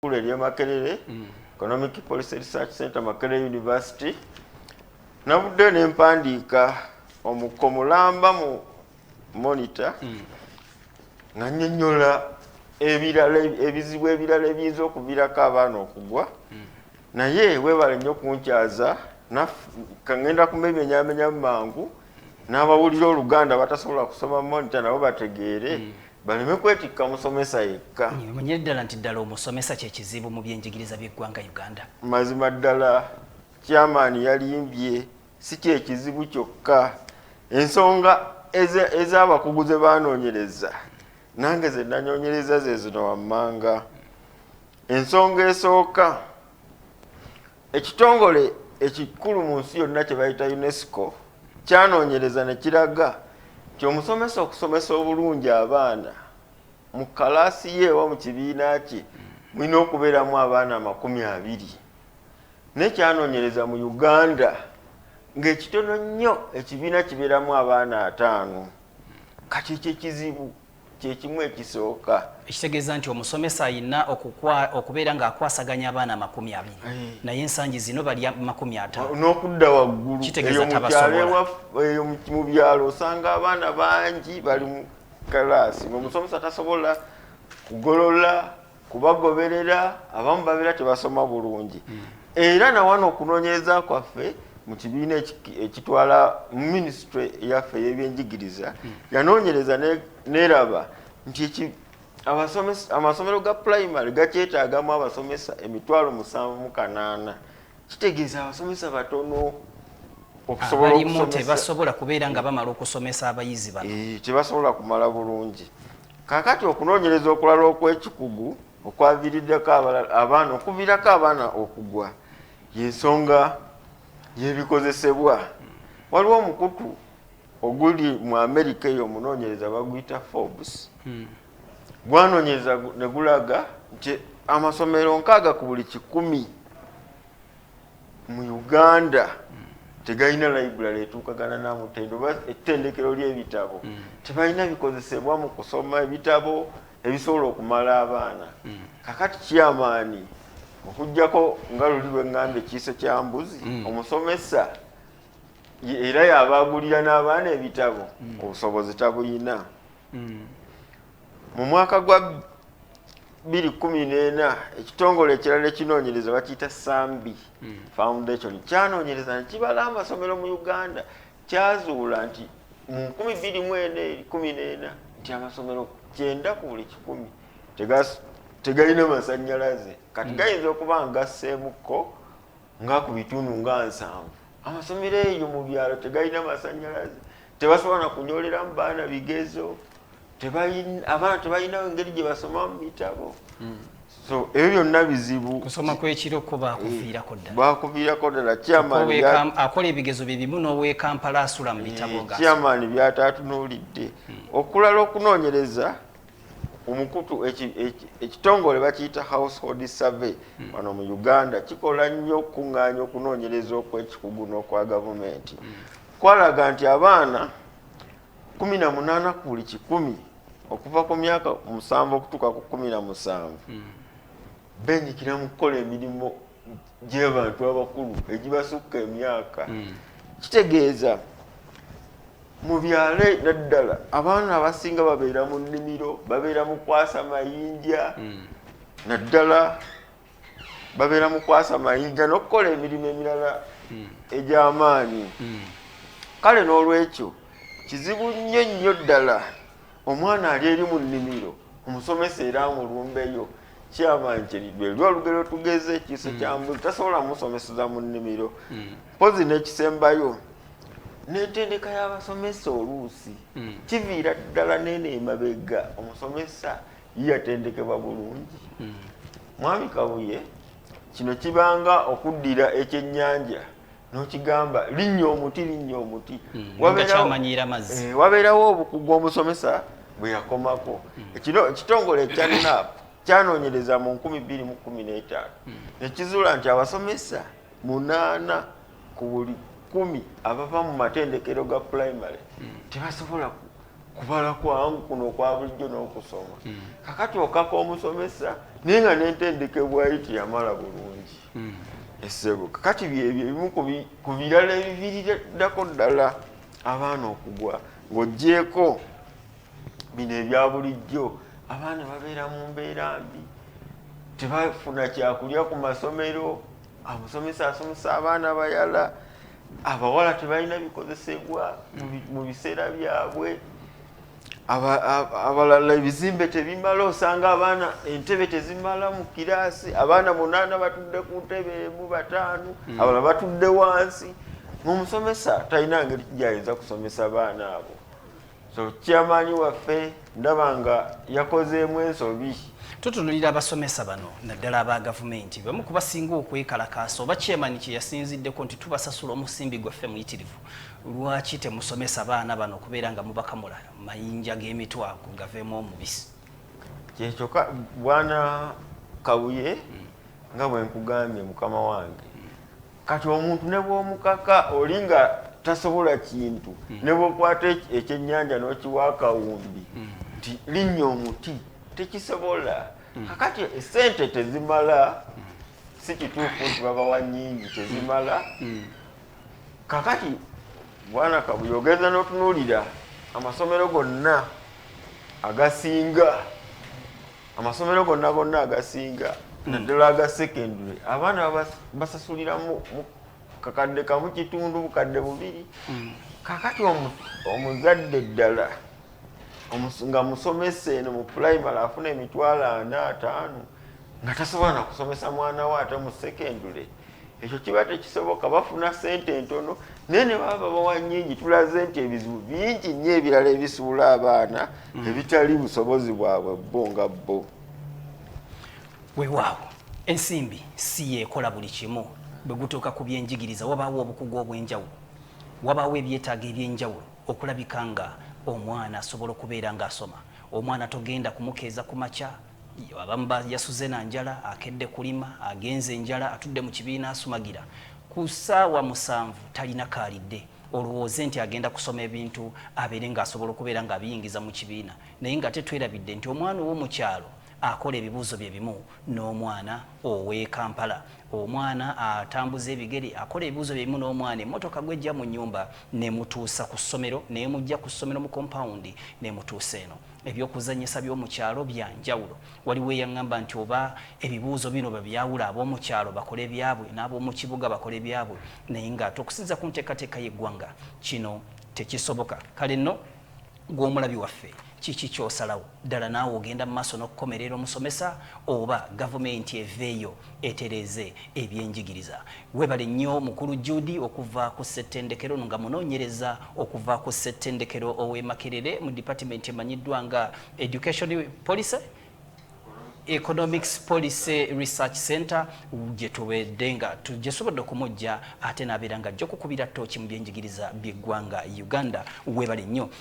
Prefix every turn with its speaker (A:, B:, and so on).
A: Kule MAKERERE Economic Policy Research Center MAKERERE University nabudde ne mpandiika omukomulamba mu monitor nga nnyonnyola ebizibu ebirala ebiyinza okuviirako abaana okugwa naye weebale nnyo kunkyaza kangenda kumenyaamenya mu mangu n'abawulira Oluganda batasobola kusoma monitor nabo bategeere baleme kwetikka musomesa yekka.
B: Mwenye ddala nti ddala omusomesa Kyekizibu mu byenjigiriza by'eggwanga Uganda.
A: Mazima ddala chairman yalimbye si Kyekizibu kyokka ensonga ez'abakugu ze baanoonyereza nange ze nanyonyereza ze zino wammanga. Ensonga esooka ekitongole ekikulu mu nsi yonna kye bayita UNESCO kyanoonyereza ne kiraga nti omusomesa okusomesa obulungi abaana mu kalaasi ye oba mu kibiina kye mulina okubeeramu abaana 20 nekyanoonyereza mu Uganda ng'ekitono nnyo ekibiina kibeeramu abaana 5 kati ekizibu kyekimu ekisooka
B: ekitegeeza nti omusomesa ayina okubeera ng'akwasaganya abaana 20 naye ensangi zino bali 50
A: n'okudda waggulu
B: kitegeeza tabasobola
A: mu byalo osanga abaana bangi bali mu kalaasi omusomesa tasobola kugolola kubagoberera abamu babeera tebasoma bulungi era nawano okunoonyereza kwaffe mu kibiina ekitwala ministry yaffe y'ebyenjigiriza yanoonyereza neraba nti amasomero ga primary gakyetaagamu abasomesa 78,000 kitegeeza abasomesa batono
B: okusobola tebasobola kubeera nga bamala okusomesa abayizi bano
A: tebasobola kumala bulungi. Kakati okunoonyereza okulala okw'ekikugu okwaviiriddeko abaana okuviirako abaana okugwa y'ensonga y'ebikozesebwa. Waliwo omukutu oguli mu America eyo omunoonyereza baguyita Forbes gwanoonyereza ne gulaga nti amasomero 6 ku buli 100 mu Uganda tegalina library etuukagana namutendo oba ettendekero ly'ebitabo tebalina bikozesebwa mu kusoma ebitabo ebisobola okumala abaana. Kakati kyamaani okujjako nga luli lw'eŋŋamba ekiiso kya mbuzi omusomesa era y'abaagulira n'abaana ebitabo obusobozi tabuyina. Mu mwaka gwa 2014 ekitongole ekirala ekinoonyereza bakiyita Sambi Foundation kyanoonyereza nti kibala amasomero mu Uganda kyazuula nti mu 2014 nti amasomero 9 ku buli 10 tegalina masannyalaze kati gayinza okuba ngasseemuko nga ku bitundu nga 7. Amasomero eyo mu byalo tegalina masannyalaze tebasobola kunyoleramu baana bigezo abaana tebalina engeri gye basoma mu bitabo. So ebyo byonna bizibu.
B: Kusoma kw'ekiro ko baakuviirako ddala.
A: Baakuviirako ddala chairman
B: akola ebigezo bibimu n'ow'e Kampala asula mu bitabo nga
A: chairman byatatunuulidde. Okulala okunoonyereza omukutu ekitongole bakiyita household survey wano mu Uganda kikola nnyo okuŋŋaanya okunoonyereza okw'ekikugu n'okwa gavumenti. Kwalaga nti abaana 18 ku buli 100 okuva ku myaka 7 okutuuka ku 17 benyikira mu kukola emirimu gy'abantu abakulu egibasukka emyaka. Kitegeeza mu byalo naddala abaana abasinga babeera mu nnimiro babeera mu kwasa mayinja naddala babeera mu kwasa mayinja n'okukola emirimu emirala egy'amaanyi. Kale n'olwekyo kizibu nnyo ddala omwana ali eri mu nnimiro omusomesa era amulumbeyo kyamankye lwe olugero tugeze ekiiso kya mbuzi tasobola musomeseza mu nnimiro. Mpozi n'ekisembayo n'entendeka y'abasomesa oluusi kiviira ddala nene emabega omusomesa yatendekebwa bulungi. Mwami Kabuye kino kibanga okuddira ekyennyanja n'okigamba linnya omuti wabeerawo obukugu omusomesa bwe yakomako. Ekitongole ekya NAP kyanoonyereza mu 2015 nekizuula nti abasomesa 8 ku buli 10 abava mu matendekero ga primary tebasobola kubala kwangu kuno kwa bulijjo n'okusoma. Kakati okaka omusomesa nenga n'entendekebwa iti yamala bulungi essebo kakati byebyo ebimu ku birala ebiviiriddako ddala abaana okugwa ng'oggyeko bino ebya bulijjo abaana babeera mu mbeera mbi tebafuna kyakulya ku masomero amusomesa asomesa abaana bayala abawala tebalina bikozesebwa mu biseera byabwe abalala ebizimbe tebimala osanga abaana entebe tezimala mu kiraasi abaana 8 batudde ku ntebe emu 5 abalala batudde wansi ng'omusomesa talina ngeri gyayinza kusomesa baana abo so kyamaanyi waffe ndaba nga yakozeemu ensobi
B: tutunulira abasomesa bano naddala aba gavumenti bamu kubasinga okwekalakaasa oba kyemani kye yasinziddeko nti tubasasula omusimbi gwaffe muyitirivu lwaki temusomesa baana bano okubeera nga mubakamula mayinja g'emitwako gaveemu omubisi
A: kyekyo bwana Kabuye nga bwe nkugambye mukama wange kati omuntu ne bw'omukaka oli nga tasobola kintu ne bw'okwata ekyennyanja n'okiwa akawumbi nti linnya omuti tekisobola kakati esente tezimala si kituufu nti babawa nnyingi tezimala kakati bwana Kabuye ogenda n'otunuulira amasomero gonna agasinga naddala aga secondary abaana basasulira mu kakadde kamu kitundu bukadde 2 kakati omuzadde ddala nga musomesa eno mu primary afuna emitwalo 4-5 nga tasobola na kusomesa mwana we ate mu secondary ekyo kiba tekisoboka bafuna sente entono naye ne baba bawa nnyingi tulaze nti ebizibu bingi nnyo ebirala ebisuula abaana ebitali busobozi bwabwe bo nga bo
B: weewaawo ensimbi si yeekola buli kimu bwe gutuuka ku byenjigiriza wabaawo obukugu obw'enjawulo wabaawo ebyetaago eby'enjawulo okulabika nga omwana asobola okubeera ng'asoma omwana togenda kumukeeza ku makya abamu yasuze na njala akedde kulima agenze enjala atudde mu kibiina asumagira ku ssaawa 7 talina kaalidde olowooze nti agenda kusoma ebintu abeere ng'asobola okubeera ng'abiyingiza mu kibiina naye nga tetwerabidde nti omwana ow'omukyalo akola ebibuuzo bye bimu n'omwana ow'e Kampala omwana atambuza ebigere akola ebibuuzo bye bimu n'omwana emmotoka gwejja mu nnyumba nemutuusa ku ssomero nemujja ku ssomero mu compound nemutuusa eno ebyokuzanyisa by'omukyalo bya njawulo waliwo eyaŋŋamba nti oba ebibuuzo bino babyawula ab'omukyalo bakole byabwe n'ab'omu kibuga bakole byabwe naye ng'ate okusinza ku nteekateeka y'eggwanga kino tekisoboka kale nno gw'omulabi waffe kiki kyosalawo ddala naawe ogenda mu maaso n'okukomerera omusomesa oba gavumenti eveeyo etereze ebyenjigiriza webale nnyo mukulu JUDE okuva ku ssettendekero nga munoonyereza okuva ku ssettendekero ow'e Makerere mu department emanyiddwa nga Education Policy Economics Policy Research Center gye tuwedde nga tugesobodde okumujja ate n'abeera nga ajja okukubira ttooki mu byenjigiriza by'eggwanga Uganda webale nnyo